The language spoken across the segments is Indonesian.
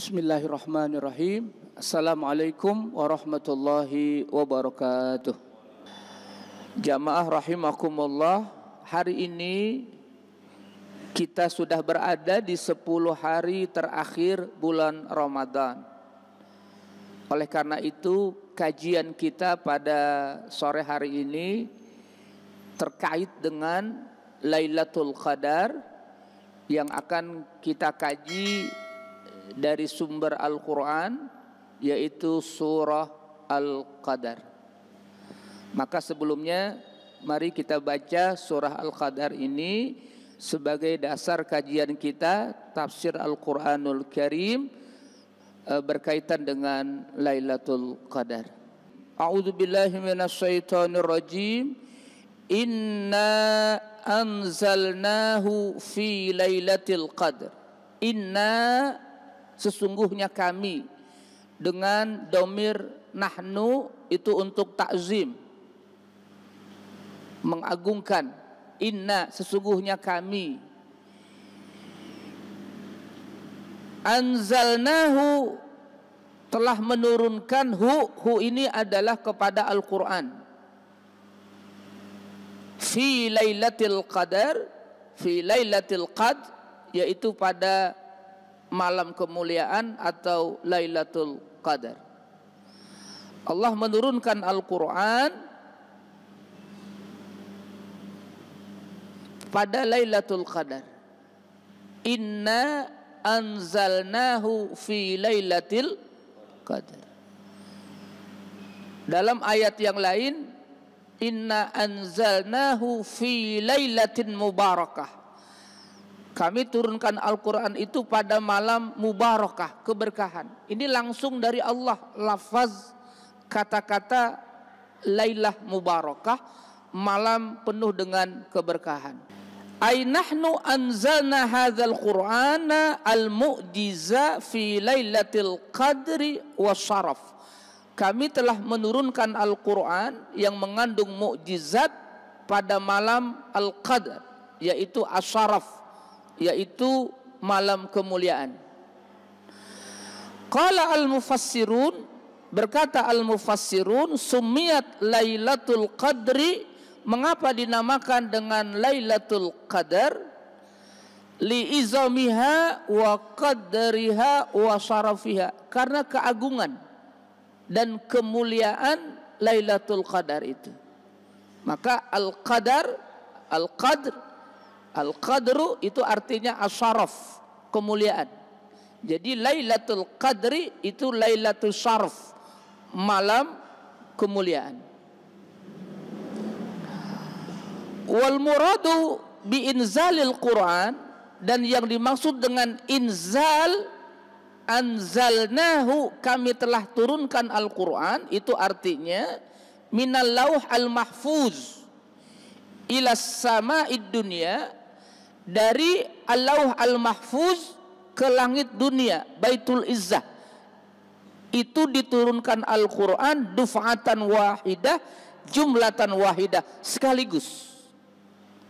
Bismillahirrahmanirrahim. Assalamualaikum warahmatullahi wabarakatuh. Jamaah rahimakumullah, hari ini kita sudah berada di 10 hari terakhir bulan Ramadan. Oleh karena itu, kajian kita pada sore hari ini terkait dengan Lailatul Qadar yang akan kita kaji dari sumber Al-Quran, yaitu surah Al-Qadar. Maka sebelumnya mari kita baca surah Al-Qadar ini sebagai dasar kajian kita tafsir Al-Quranul Karim berkaitan dengan Lailatul Qadar. A'udzu billahi minasyaitonir rajim. Inna anzalnahu fi Lailatul Qadar. Inna, sesungguhnya kami, dengan domir nahnu itu untuk ta'zim, mengagungkan. Inna, sesungguhnya kami, anzalnahu, telah menurunkan hu ini adalah kepada Al-Quran, fi Lailatul Qadar, fi Lailatul Qadr, yaitu pada malam kemuliaan atau Lailatul Qadar. Allah menurunkan Al-Quran pada Lailatul Qadar. Inna anzalnahu fi Lailatul Qadar. Dalam ayat yang lain, inna anzalnahu fi lailatin mubarakah. Kami turunkan Al-Quran itu pada malam mubarakah, keberkahan. Ini langsung dari Allah, lafaz kata-kata lailah mubarakah, malam penuh dengan keberkahan. Ay nahnu anzalna hadzal Qur'ana al-mu'jiza fi lailatul qadri wasyaraf. Kami telah menurunkan Al-Quran yang mengandung mukjizat pada malam Al-Qadar, yaitu asyaraf, yaitu malam kemuliaan. Qala al-mufassirun, berkata al-mufassirun, sumiyat Lailatul Qadri, mengapa dinamakan dengan Lailatul Qadar? Li izamiha wa qadriha wa syarafiha, karena keagungan dan kemuliaan Lailatul Qadar itu. Maka Al-Qadar, Al-Qadr, Al-Qadru itu artinya asyaraf, kemuliaan. Jadi Lailatul Qadri itu Lailatul Syaraf, malam kemuliaan. Wal muradu bi inzalil Quran, dan yang dimaksud dengan inzal, anzalnahu, kami telah turunkan Al-Quran, itu artinya minal lauh al-mahfuz ila sama'id dunya, dari al-lauh al-mahfuz ke langit dunia, Baitul Izzah. Itu diturunkan Al-Quran duf'atan wahidah, jumlatan wahidah, sekaligus.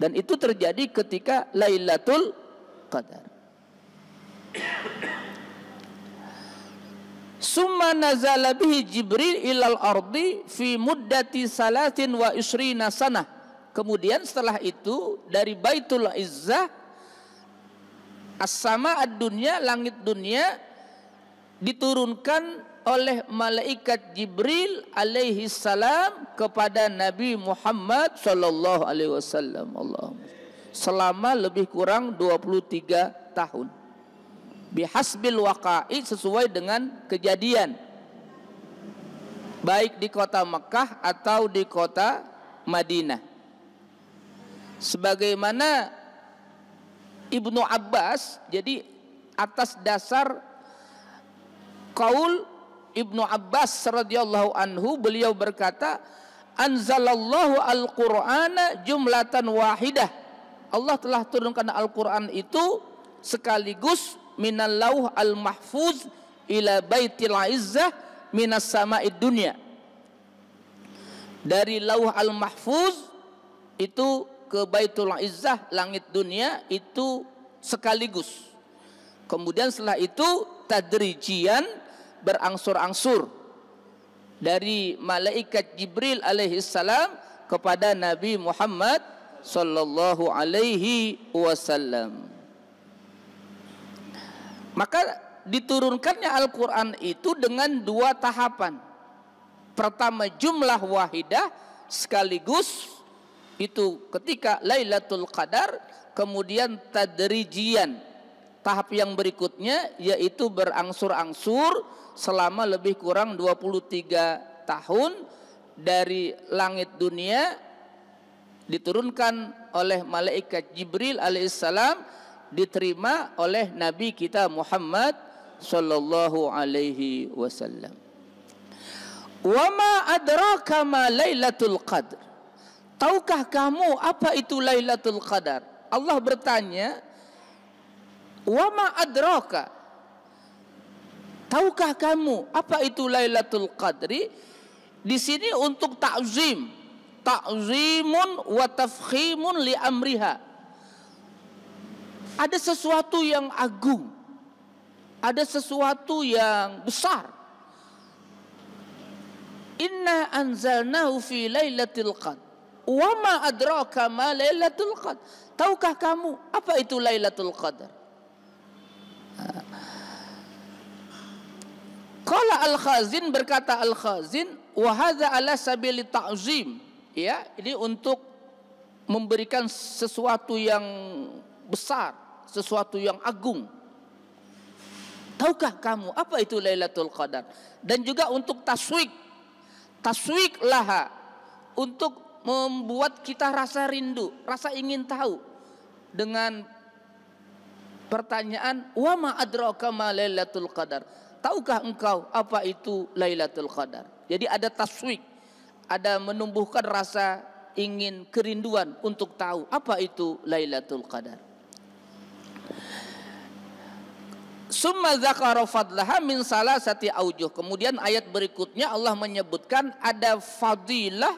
Dan itu terjadi ketika Lailatul Qadar. Summa nazala bihi Jibril ilal ardi fi muddati salatin wa isrina sanah. Kemudian setelah itu dari Baitul Izzah, as-sama ad-dunya, langit dunia, diturunkan oleh malaikat Jibril alaihi salam kepada Nabi Muhammad sallallahu alaihi wasallam. Selama lebih kurang 23 tahun. Bihasbil waqa'i, sesuai dengan kejadian, baik di kota Mekah atau di kota Madinah. Sebagaimana Ibnu Abbas, jadi atas dasar qaul Ibnu Abbas radhiyallahu anhu, beliau berkata, anzalallahu al-Qur'ana jumlatan wahidah. Allah telah turunkan Al-Quran itu sekaligus minal lauh al-mahfuz ila baitil izzah minas sama'id dunya. Dari lauh al-mahfuz itu ke Baitul Izzah, langit dunia, itu sekaligus. Kemudian setelah itu tadrijian, berangsur-angsur dari malaikat Jibril alaihissalam kepada Nabi Muhammad sallallahu alaihi wasallam. Maka diturunkannya Al-Quran itu dengan dua tahapan. Pertama jumlah wahidah sekaligus, itu ketika Lailatul Qadar. Kemudian tadrijian, tahap yang berikutnya yaitu berangsur-angsur selama lebih kurang 23 tahun dari langit dunia, diturunkan oleh malaikat Jibril alaihissalam, diterima oleh Nabi kita Muhammad sallallahu alaihi wasallam. Wa ma adraka ma Lailatul Qadar? Tahukah kamu apa itu Lailatul Qadar? Allah bertanya, wa ma adraka? Tahukah kamu apa itu Lailatul Qadri? Di sini untuk ta'zim, ta'zimun wa tafkhimun li amriha. Ada sesuatu yang agung, ada sesuatu yang besar. Inna anzalnahu fi Lailatul Qadar. Wa ma adraka ma Lailatul Qadar? Tahukah kamu apa itu Lailatul Qadar? Qala Al-Khazin, berkata Al-Khazin, wa hadza ala sabili ta'zim. Ya, ini untuk memberikan sesuatu yang besar, sesuatu yang agung. Tahukah kamu apa itu Lailatul Qadar? Dan juga untuk taswik laha, untuk membuat kita rasa rindu, rasa ingin tahu dengan pertanyaan, wa ma adraka ma Lailatul Qadar? Tahukah engkau apa itu Lailatul Qadar? Jadi ada taswik, ada menumbuhkan rasa ingin, kerinduan untuk tahu apa itu Lailatul Qadar. Summa dzakara fadlaha min salasati aujuh. Kemudian ayat berikutnya Allah menyebutkan ada fadilah,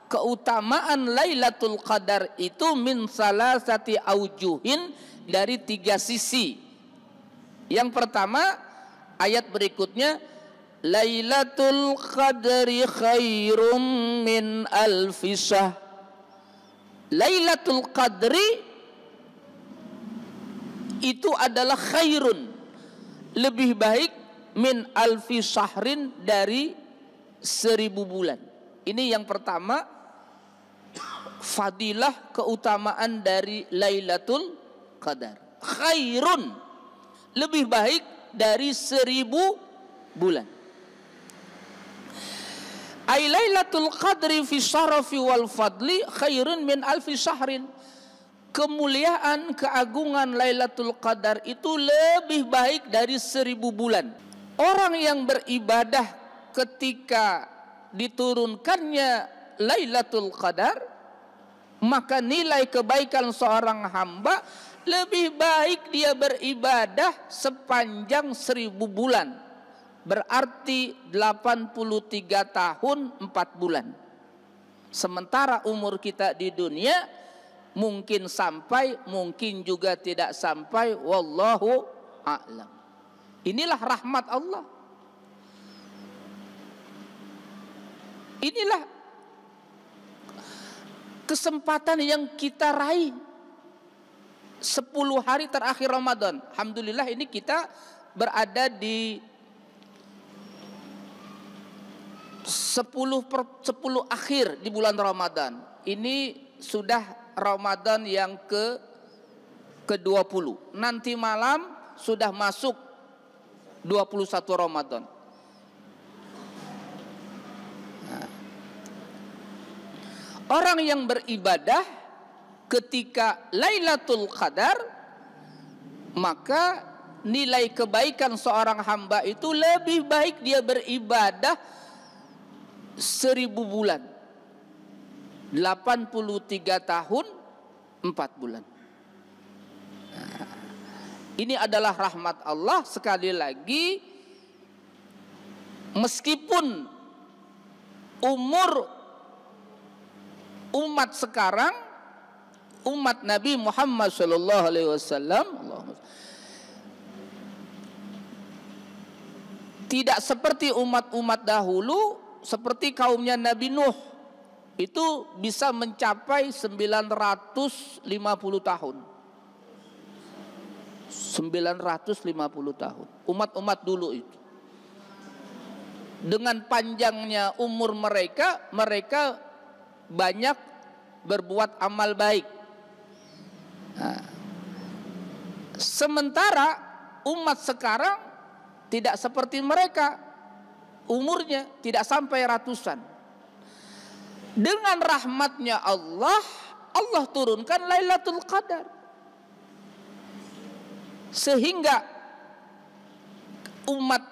keutamaan Lailatul Qadar itu min salasati aujuhin, dari 3 sisi. Yang pertama, ayat berikutnya, Lailatul Qadri khairum min alfi syahr. Lailatul Qadri itu adalah khairun, lebih baik, min alfi syahrin, dari 1000 bulan. Ini yang pertama, fadilah, keutamaan dari Lailatul Qadar. Khairun, lebih baik dari 1000 bulan. Ay Lailatul Qadri fi syarafi wal fadli khairun min alfi syahrin. Kemuliaan, keagungan Lailatul Qadar itu lebih baik dari 1000 bulan. Orang yang beribadah ketika diturunkannya Lailatul Qadar, maka nilai kebaikan seorang hamba lebih baik dia beribadah sepanjang 1000 bulan. Berarti 83 tahun 4 bulan. Sementara umur kita di dunia mungkin sampai, mungkin juga tidak sampai, wallahu a'lam. Inilah rahmat Allah. Inilah kesempatan yang kita raih 10 hari terakhir Ramadan. Alhamdulillah, ini kita berada di 10 akhir di bulan Ramadan. Ini sudah Ramadan yang ke-20. Nanti malam sudah masuk 21 Ramadan. Nah, orang yang beribadah ketika Lailatul Qadar, maka nilai kebaikan seorang hamba itu lebih baik dia beribadah 1000 bulan, 83 tahun 4 bulan. Nah, ini adalah rahmat Allah. Sekali lagi, meskipun umur umat sekarang, umat Nabi Muhammad sallallahu alaihi wasallam, Tidak seperti umat-umat dahulu, seperti kaumnya Nabi Nuh, itu bisa mencapai 950 tahun. 950 tahun. Umat-umat dulu itu. Dengan panjangnya umur mereka, mereka banyak berbuat amal baik. Nah, sementara umat sekarang tidak seperti mereka, umurnya tidak sampai ratusan. Dengan rahmatnya Allah, Allah turunkan Lailatul Qadar, sehingga umat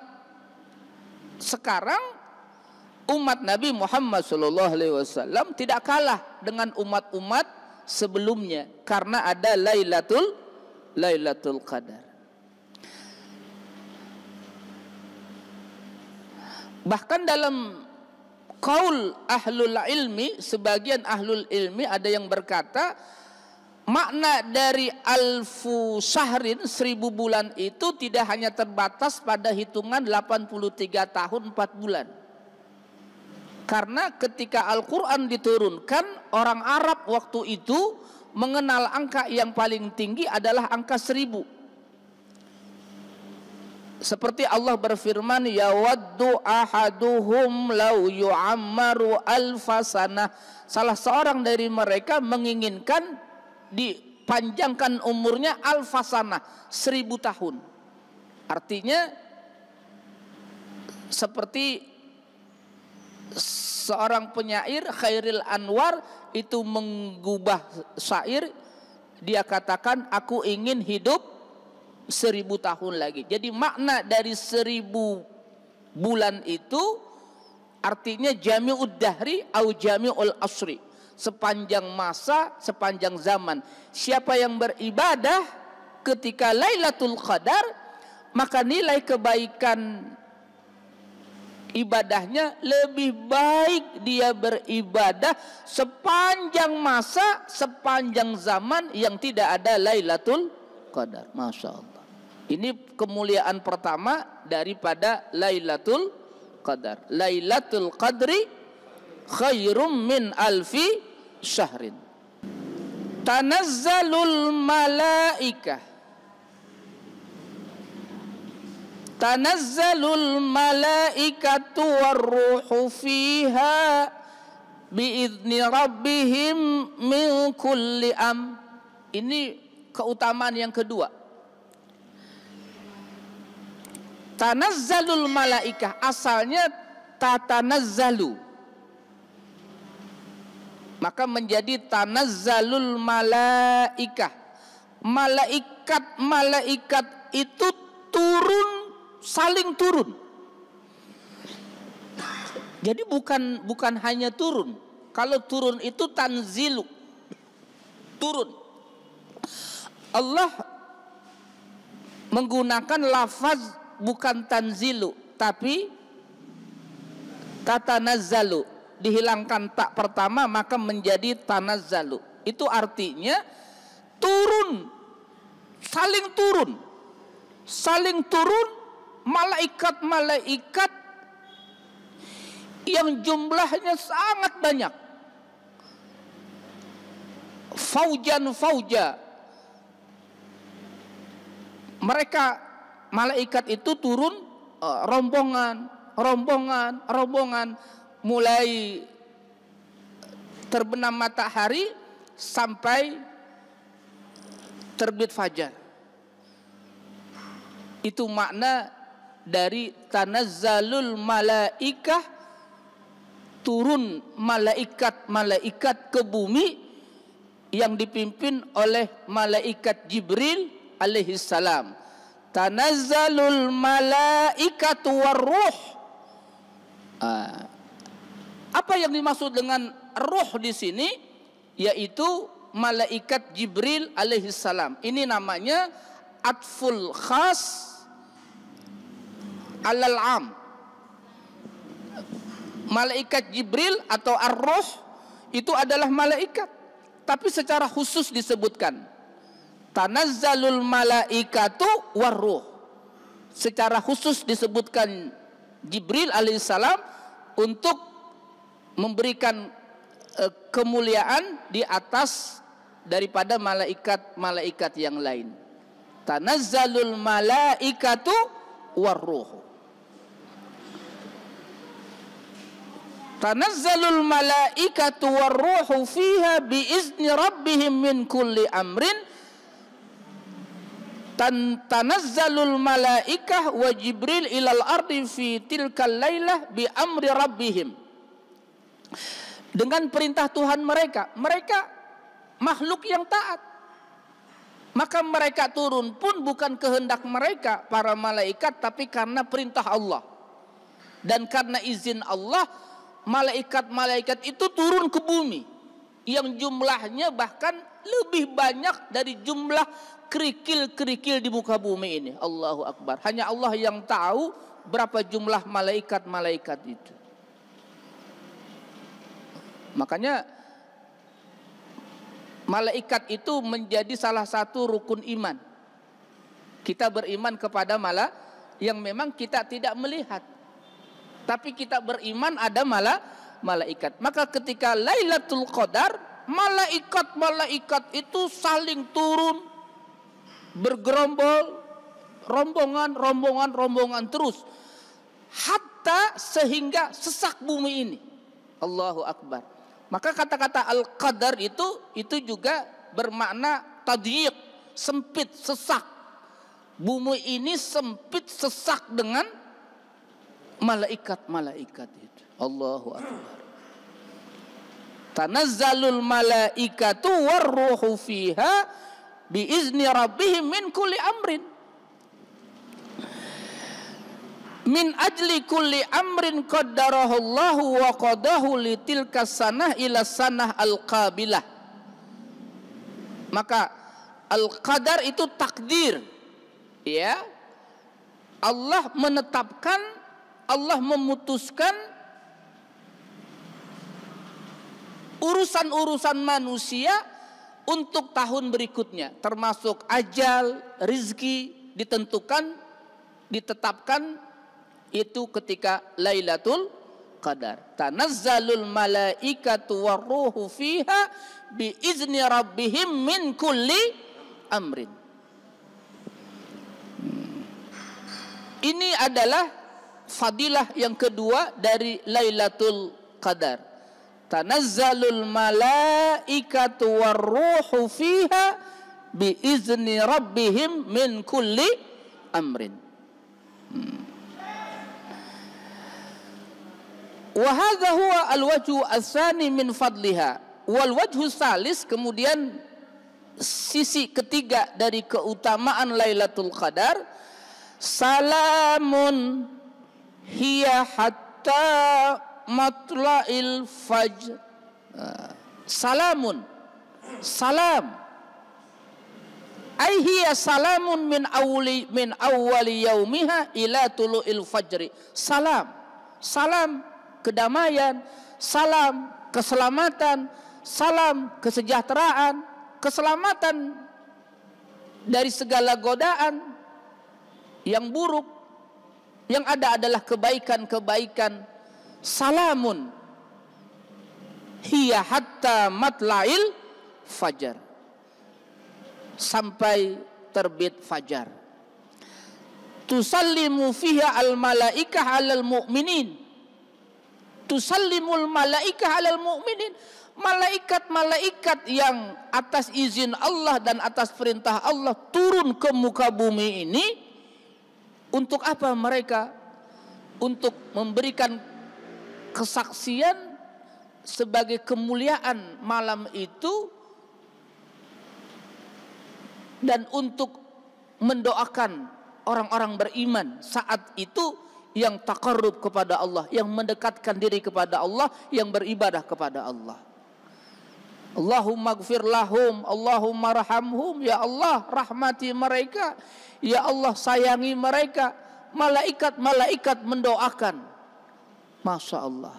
sekarang, umat Nabi Muhammad SAW tidak kalah dengan umat-umat sebelumnya karena ada Lailatul Qadar. Bahkan dalam qaul ahlul ilmi, sebagian ahlul ilmi ada yang berkata makna dari alfu syahrin, 1000 bulan itu tidak hanya terbatas pada hitungan 83 tahun 4 bulan. Karena ketika Al-Quran diturunkan, orang Arab waktu itu mengenal angka yang paling tinggi adalah angka 1000. Seperti Allah berfirman, yawaddu ahaduhum law yu'ammaru alfasanah. Salah seorang dari mereka menginginkan dipanjangkan umurnya alfasanah, 1000 tahun. Artinya seperti seorang penyair Khairil Anwar itu menggubah syair, dia katakan aku ingin hidup 1000 tahun lagi. Jadi makna dari 1000 bulan itu artinya jami'ud dahri au jami'ul asri, sepanjang masa, sepanjang zaman. Siapa yang beribadah ketika Lailatul Qadar, maka nilai kebaikan ibadahnya lebih baik dia beribadah sepanjang masa, sepanjang zaman yang tidak ada Lailatul Qadar. Masya Allah. Ini kemuliaan pertama daripada Lailatul Qadar. Lailatul Qadri khairum min alfi syahrin. Tanazzalul malaikah, tanazzalul malaikatu warruhu fiha biizni rabbihim min kulli am. Ini keutamaan yang kedua. Tanazzalul malaikah, asalnya tatanazzalu, maka menjadi tanazzalul malaikah. Malaikat itu turun, saling turun. Jadi bukan hanya turun. Kalau turun itu tanzilu, turun. Allah menggunakan lafaz bukan tanzilu tapi tatanazzalu, dihilangkan tak pertama maka menjadi tanazzalu. Itu artinya turun, saling turun, saling turun malaikat-malaikat yang jumlahnya sangat banyak. Faujan fauja, mereka malaikat itu turun rombongan, mulai terbenam matahari sampai terbit fajar. Itu makna dari tanazzalul malaikah, turun malaikat-malaikat ke bumi yang dipimpin oleh malaikat Jibril alaihissalam. Tanazzalul malaikatu warruh. Apa yang dimaksud dengan ruh di sini? Yaitu malaikat Jibril alaihissalam. Ini namanya atful khas alal am. Malaikat Jibril atau ar-ruh itu adalah malaikat, tapi secara khusus disebutkan tanazzalul malaikatu warruh. Secara khusus disebutkan Jibril alaihissalam untuk memberikan kemuliaan di atas daripada malaikat-malaikat yang lain. Tanazzalul malaikatu warruh. Tanazzalul malaikatu warruhu fiha biizni rabbihim min kulli amrin. Tanazzalul malaikah wa Jibril ilal ardi fi tilkal lailah bi amri rabbihim. Dengan perintah Tuhan mereka makhluk yang taat. Maka mereka turun pun bukan kehendak mereka para malaikat, tapi karena perintah Allah. Dan karena izin Allah, malaikat-malaikat itu turun ke bumi yang jumlahnya bahkan lebih banyak dari jumlah kerikil-kerikil di muka bumi ini. Allahu Akbar. Hanya Allah yang tahu berapa jumlah malaikat-malaikat itu. Makanya malaikat itu menjadi salah satu rukun iman. Kita beriman kepada yang memang kita tidak melihat, tapi kita beriman ada malaikat. Maka ketika Lailatul Qadar, malaikat-malaikat itu saling turun bergerombol, rombongan terus, hatta sehingga sesak bumi ini. Allahu Akbar. Maka kata-kata al-qadar itu juga bermakna tadyiq, sempit, sesak. Bumi ini sempit, sesak dengan malaikat-malaikat itu. Allahu Akbar. Tanazzalul malaikatu warruhu fiha biizni rabbihim min kulli amrin. Min ajli kulli amrin qaddarahu Allahu wa qadahu li tilka sanah ila sanah al-qabilah. Maka al-qadar itu takdir. Ya. Allah menetapkan, Allah memutuskan urusan-urusan manusia untuk tahun berikutnya, termasuk ajal, rizki ditetapkan itu ketika Lailatul Qadar. Tanazzalul malaikatu warruhu fiha biizni rabbihim min kulli amrin. Ini adalah fadilah yang kedua dari Lailatul Qadar. Tanazzalul malaikatu warruhu fiha biizni rabbihim min kulli amrin. Wa hadza huwa al-wajhu ats-tsani min fadliha. Wal wajhu salis, kemudian sisi ketiga dari keutamaan Lailatul Qadar, salamun hiya hatta matla'il fajr. Salamun, salam. Ai hiya salamun min awwali yaumiha ila tulu'il fajri. Salam kedamaian, salam keselamatan, salam kesejahteraan, keselamatan dari segala godaan yang buruk. Yang ada adalah kebaikan-kebaikan. Salamun hiya hatta matla'il fajar, sampai terbit fajar. Tusallimu fiha al-malaikah 'alal mu'minin. Tusallimul malaikah 'alal mu'minin. Malaikat-malaikat yang atas izin Allah dan atas perintah Allah turun ke muka bumi ini. Untuk apa mereka? Untuk memberikan kesaksian sebagai kemuliaan malam itu, dan untuk mendoakan orang-orang beriman saat itu yang taqarrub kepada Allah, yang mendekatkan diri kepada Allah, yang beribadah kepada Allah. Allahumma gfir lahum, Allahumma rahamhum, ya Allah rahmati mereka, ya Allah sayangi mereka. Malaikat-malaikat mendoakan. Masya Allah.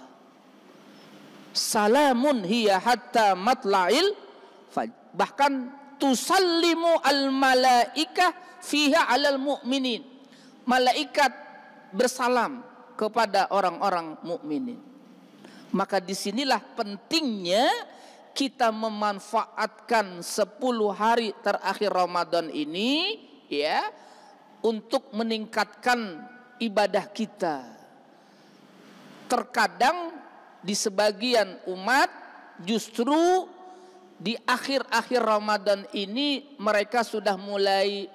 Salamun hiya hatta matla'il fajr. Bahkan tusallimu al-malaikah fiha 'alal mu'minin. Malaikat bersalam kepada orang-orang mukminin. Maka disinilah pentingnya kita memanfaatkan 10 hari terakhir Ramadan ini ya untuk meningkatkan ibadah kita. Terkadang di sebagian umat justru di akhir-akhir Ramadan ini mereka sudah mulai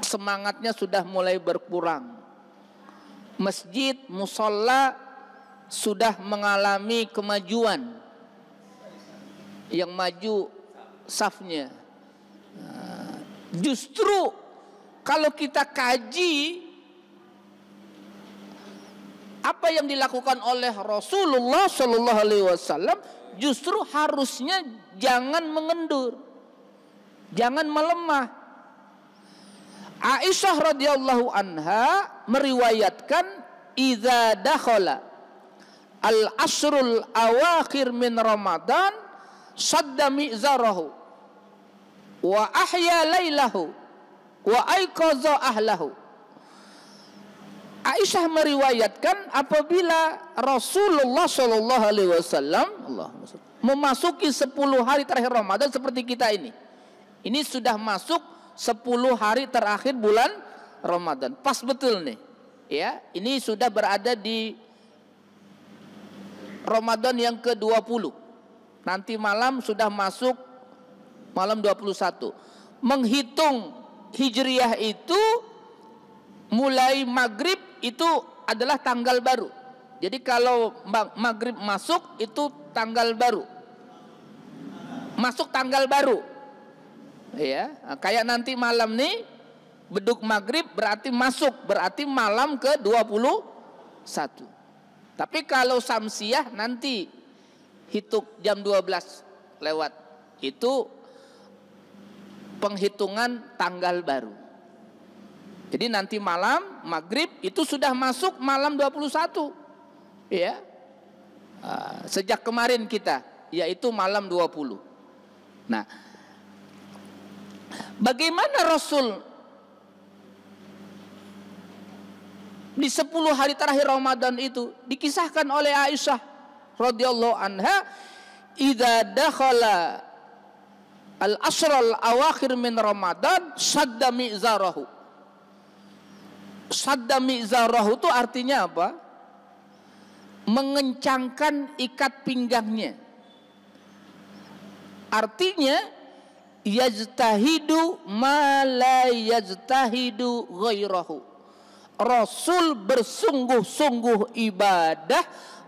semangatnya sudah mulai berkurang. Masjid, musalla sudah mengalami kemajuan. Yang maju safnya. Justru kalau kita kaji apa yang dilakukan oleh Rasulullah Shallallahu Alaihi Wasallam, justru harusnya jangan mengendur, jangan melemah. Aisyah radhiyallahu anha meriwayatkan, idza dakhala al-asrul awakhir min Ramadan sadda mi'zarahu wa ahya lailahu wa aiqaza ahlahu. Aisyah meriwayatkan apabila Rasulullah Shallallahu Alaihi Wasallam memasuki 10 hari terakhir Ramadan seperti kita ini sudah masuk 10 hari terakhir bulan Ramadan, pas betul nih ya, ini sudah berada di Ramadan yang ke-20. Nanti malam sudah masuk malam 21. Menghitung Hijriah itu mulai maghrib itu adalah tanggal baru. Jadi kalau maghrib masuk itu tanggal baru. Masuk tanggal baru. Ya, kayak nanti malam nih beduk maghrib berarti masuk, berarti malam ke-21. Tapi kalau samsiah nanti hitung jam 12 lewat. Itu penghitungan tanggal baru. Jadi nanti malam maghrib itu sudah masuk malam 21. Ya. Sejak kemarin kita yaitu malam 20. Nah, bagaimana Rasul di 10 hari terakhir Ramadan itu dikisahkan oleh Aisyah radhiyallahu anha, idza dakhala al-asral awakhir min Ramadan sadda mi'zarahu. Sadda mi'zarahu itu artinya apa? Mengencangkan ikat pinggangnya. Artinya yajtahidu ma la yajtahidu ghairahu. Rasul bersungguh-sungguh ibadah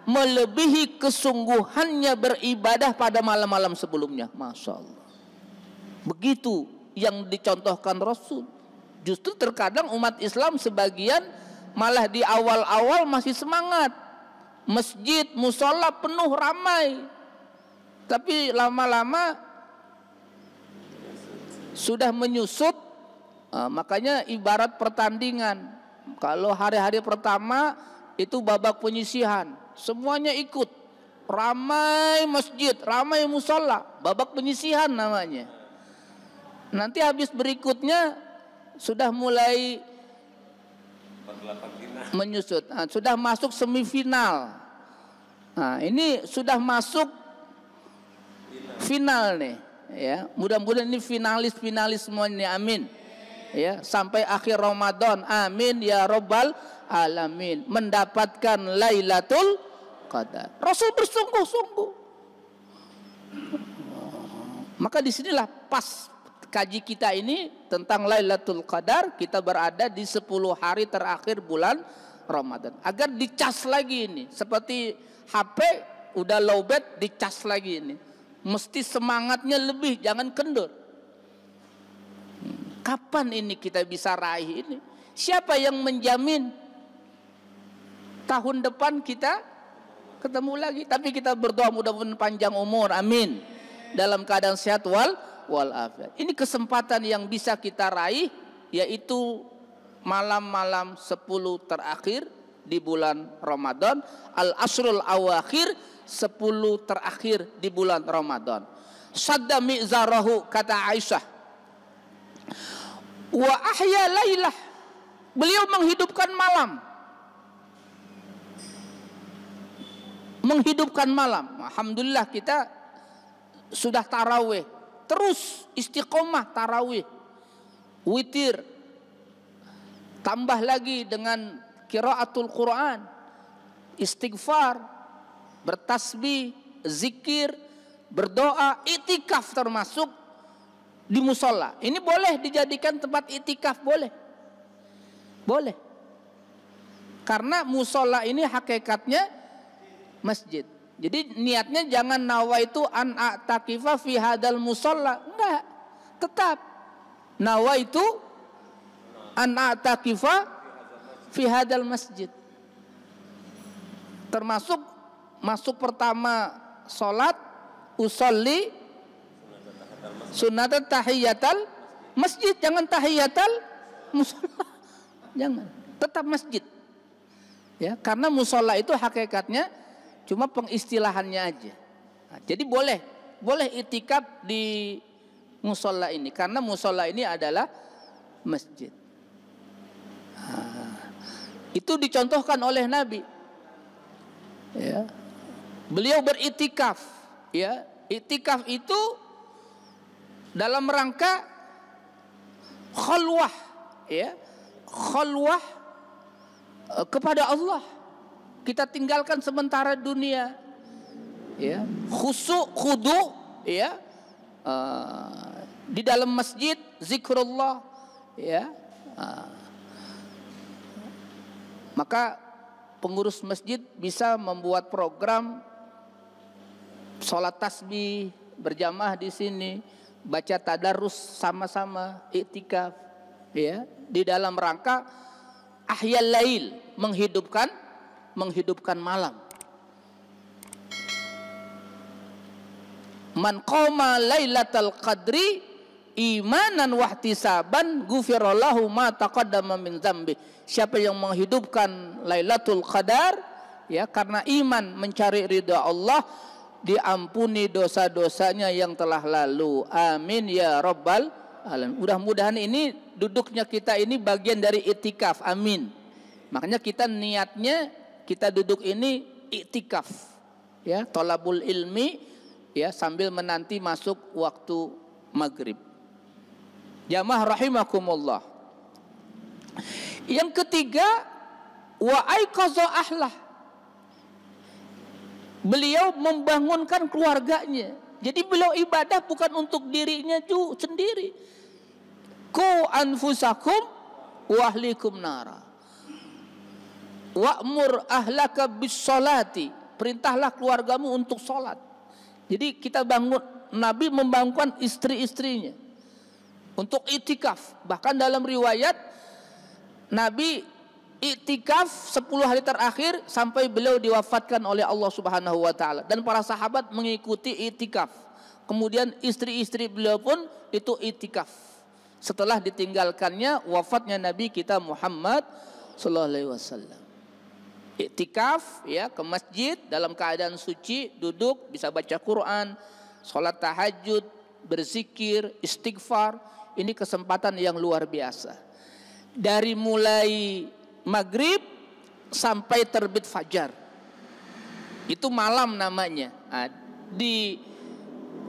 melebihi kesungguhannya beribadah pada malam-malam sebelumnya. Masya Allah. Begitu yang dicontohkan Rasul. Justru terkadang umat Islam sebagian malah di awal-awal masih semangat. Masjid, musola penuh ramai. Tapi lama-lama sudah menyusut. Makanya ibarat pertandingan. Kalau hari-hari pertama itu babak penyisihan, semuanya ikut, ramai masjid, ramai musola, babak penyisihan namanya. Nanti habis berikutnya sudah mulai menyusut, sudah masuk semifinal. Nah, ini sudah masuk final nih, ya. Mudah-mudahan ini finalis semuanya, amin. Ya, sampai akhir Ramadan, amin ya Rabbal alamin, mendapatkan Lailatul Qadar. Rasul bersungguh-sungguh. Maka disinilah pas kaji kita ini tentang Lailatul Qadar, kita berada di 10 hari terakhir bulan Ramadan. Agar dicas lagi ini, seperti HP udah lowbat, dicas lagi ini. Mesti semangatnya lebih, jangan kendur. Kapan ini kita bisa raih ini? Siapa yang menjamin tahun depan kita ketemu lagi? Tapi kita berdoa mudah-mudahan panjang umur, amin. Dalam keadaan sehat walafiat. Ini kesempatan yang bisa kita raih, yaitu malam-malam 10 terakhir di bulan Ramadan, al-asrul awakhir, 10 terakhir di bulan Ramadan. Sadda mi'zarahu, kata Aisyah, wa ahya lailah, beliau menghidupkan malam. menghidupkan malam. Alhamdulillah kita sudah tarawih, terus istiqomah tarawih, witir, tambah lagi dengan qiraatul Quran, istighfar, bertasbih, zikir, berdoa, itikaf termasuk di musola. Ini boleh dijadikan tempat itikaf, boleh. Boleh. Karena musola ini hakikatnya masjid. Jadi niatnya jangan nawaitu an a'takifa fi hadal musola. Enggak. Tetap nawaitu an a'takifa fi hadal masjid. Termasuk masuk pertama sholat, usolli sunnatat tahiyatal masjid. Jangan tahiyatal musola. Jangan. Tetap masjid. Ya, karena musola itu hakikatnya cuma pengistilahannya aja. Nah, jadi boleh itikaf di musola ini karena musola ini adalah masjid. Nah, itu dicontohkan oleh Nabi. Ya, beliau beritikaf. Ya, itikaf itu dalam rangka khalwah, ya, khalwah kepada Allah. Kita tinggalkan sementara dunia, ya, khusyuk, khudu, ya, di dalam masjid zikrullah, ya. Maka pengurus masjid bisa membuat program sholat tasbih berjamaah di sini, baca tadarus sama-sama, iktikaf, ya, di dalam rangka ahyal lail, menghidupkan malam. Man qama lailatal qadri imanan wahtisaban ghufirallahu ma taqaddama min dzambi. Siapa yang menghidupkan Lailatul Qadar, ya, karena iman mencari ridha Allah, diampuni dosa-dosanya yang telah lalu. Amin ya rabbal alamin. Mudah-mudahan ini duduknya kita ini bagian dari itikaf. Amin. Makanya kita niatnya kita duduk ini iktikaf, ya, thalabul ilmi, ya, sambil menanti masuk waktu maghrib. Jamaah rahimakumullah. Yang ketiga, wa aiqaza ahlah. Beliau membangunkan keluarganya. Jadi beliau ibadah bukan untuk dirinya sendiri. Ku anfusakum wa ahlikum nara. Wa'mur ahlaka bis salati. Perintahlah keluargamu untuk salat. Jadi kita bangun, Nabi membangunkan istri-istrinya untuk itikaf. Bahkan dalam riwayat Nabi itikaf 10 hari terakhir sampai beliau diwafatkan oleh Allah Subhanahu wa taala, dan para sahabat mengikuti itikaf. Kemudian istri-istri beliau pun itu itikaf setelah ditinggalkannya wafatnya Nabi kita Muhammad sallallahu alaihi wasallam. Iktikaf, ya, ke masjid dalam keadaan suci, duduk, bisa baca Quran, sholat tahajud, berzikir, istighfar. Ini kesempatan yang luar biasa. Dari mulai maghrib sampai terbit fajar, itu malam namanya. Nah, di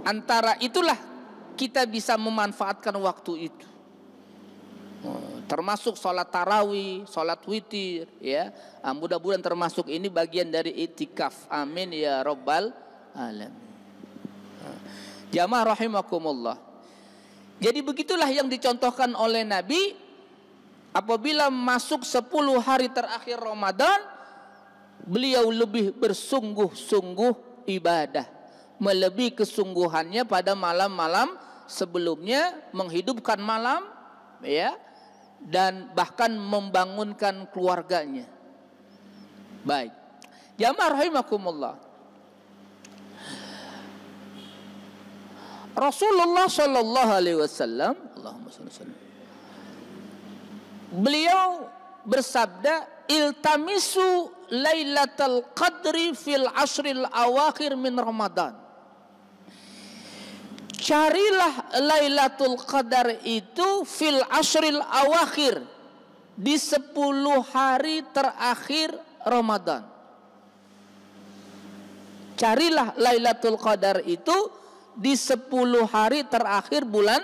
antara itulah kita bisa memanfaatkan waktu itu. Termasuk sholat tarawih, sholat witir, ya. Mudah-mudahan termasuk ini bagian dari itikaf. Amin ya rabbal alamin. Jamaah rahimakumullah. Jadi begitulah yang dicontohkan oleh Nabi. Apabila masuk 10 hari terakhir Ramadan, beliau lebih bersungguh-sungguh ibadah, melebihi kesungguhannya pada malam-malam sebelumnya, menghidupkan malam, ya, dan bahkan membangunkan keluarganya. Baik, jamaah rahimakumullah. Rasulullah sallallahu alaihi wasallam, Allahumma shalli alaihi, beliau bersabda, iltamisu lailatul qadri fil ashril awakhir min Ramadan. Carilah Lailatul Qadar itu fil ashril awakhir, di 10 hari terakhir Ramadan. Carilah Lailatul Qadar itu di 10 hari terakhir bulan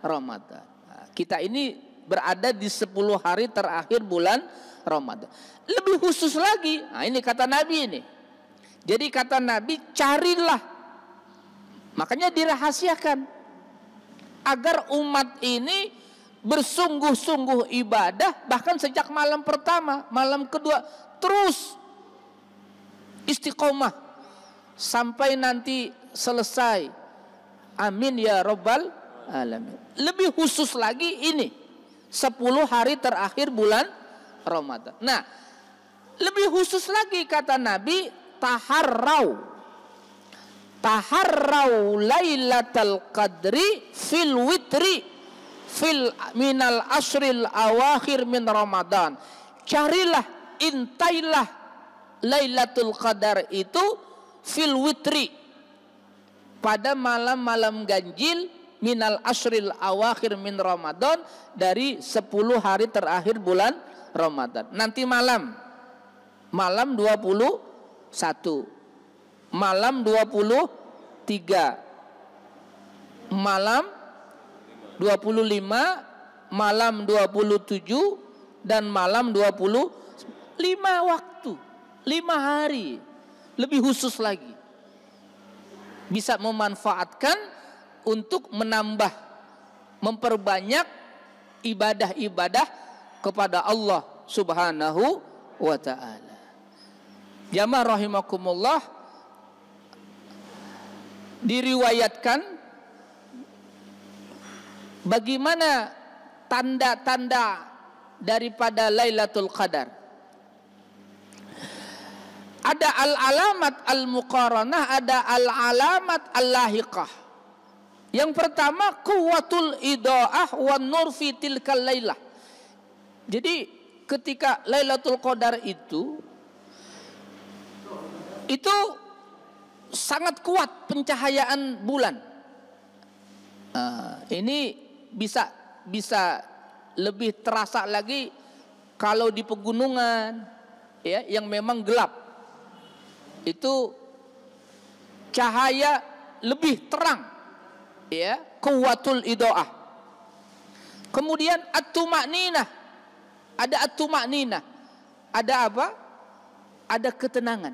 Ramadan. Nah, kita ini berada di 10 hari terakhir bulan Ramadan. Lebih khusus lagi, nah ini kata Nabi ini. Jadi kata Nabi, carilah. Makanya dirahasiakan agar umat ini bersungguh-sungguh ibadah, bahkan sejak malam pertama, malam kedua, terus istiqomah sampai nanti selesai. Amin ya rabbal alamin. Lebih khusus lagi ini 10 hari terakhir bulan Ramadan. Nah, lebih khusus lagi kata Nabi, taharrau lailatul qadri fil witri fil minal asril awakhir min Ramadan. Carilah, intailah Lailatul Qadar itu fil witri, pada malam-malam ganjil minal asril awakhir min Ramadan, dari 10 hari terakhir bulan Ramadan. Nanti malam 21, malam 23, malam 25, malam 27, dan malam 25 waktu, 5 hari. Lebih khusus lagi, bisa memanfaatkan untuk menambah, memperbanyak ibadah-ibadah kepada Allah Subhanahu wa ta'ala. Jamaah rahimakumullah, diriwayatkan bagaimana tanda-tanda daripada Lailatul Qadar. Ada al-alamat al-muqaranah, ada al-alamat al-lahiqah. Yang pertama, quwwatul ida'ah wan nur fi tilkal lailah. Jadi ketika Lailatul Qadar itu sangat kuat pencahayaan bulan. Ini bisa lebih terasa lagi kalau di pegunungan, ya, yang memang gelap. Itu cahaya lebih terang, ya, quwwatul ida'ah. Kemudian at-tumakninah, ada at-tumakninah, ada apa? Ada ketenangan,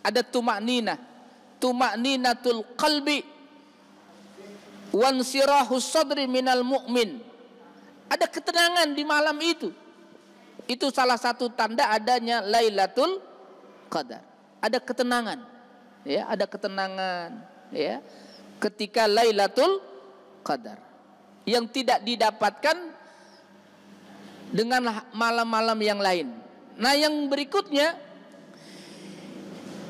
ada tumakninah, tumakninatul qalbi wansirahus sadri minal mu'min. Ada ketenangan di malam itu. Itu salah satu tanda adanya Lailatul Qadar. Ada ketenangan, ya, ada ketenangan, ya, ketika Lailatul Qadar, yang tidak didapatkan dengan malam-malam yang lain. Nah, yang berikutnya,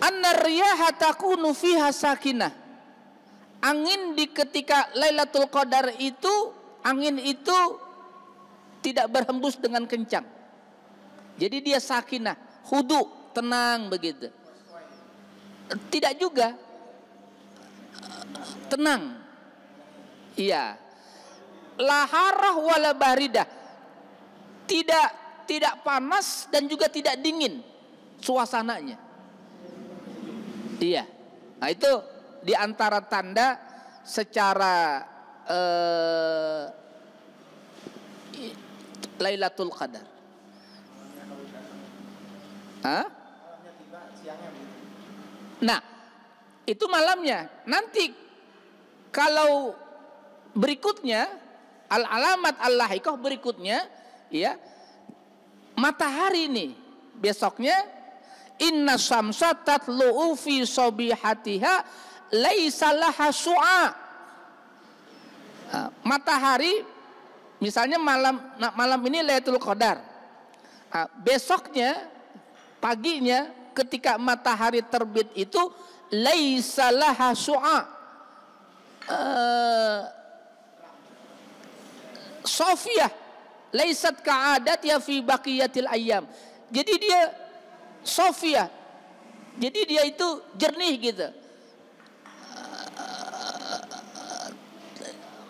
an-riyaha takunu fiha sakinah. Angin di ketika Lailatul Qadar itu, angin itu tidak berhembus dengan kencang. Jadi dia sakinah, khudu, tenang begitu. Tidak juga tenang, iya. Laharah wala baridah, tidak panas dan juga tidak dingin suasananya. Iya. Nah, itu di antara tanda secara Lailatul Qadar. Nah, itu malamnya. Nanti kalau berikutnya, al-alamat al-lahiqah berikutnya, ya, matahari ini besoknya, inna syamsa tatlu'u fi sabihatiha laisa laha su'a. Matahari misalnya malam ini Lailatul Qadar. Besoknya paginya ketika matahari terbit itu laisa laha su'a, sofiyah, laisat ka'adat ya fi baqiyatil ayyam. Jadi dia sofiyah, jadi dia itu jernih gitu.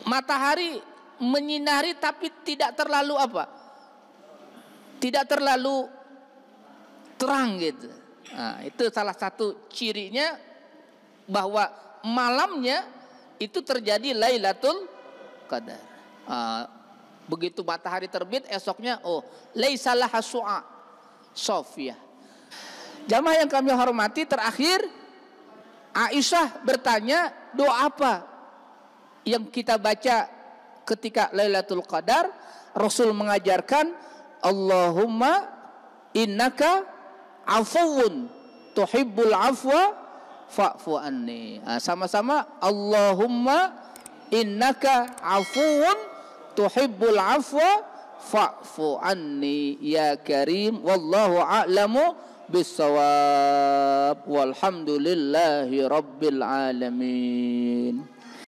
Matahari menyinari tapi tidak terlalu apa? Tidak terlalu terang gitu. Nah, itu salah satu cirinya bahwa malamnya itu terjadi Lailatul Qadar. Begitu matahari terbit esoknya, oh, laisalah su'a sofiyah. Jamaah yang kami hormati, terakhir Aisyah bertanya, doa apa yang kita baca ketika Lailatul Qadar? Rasul mengajarkan, Allahumma innaka afuwun tuhibbul afwa fa'fu anni. Sama-sama, Allahumma innaka afuwun tuhibbul afwa fa'fu anni ya karim, wallahu a'lamu bissawab, walhamdulillahi rabbil alamin.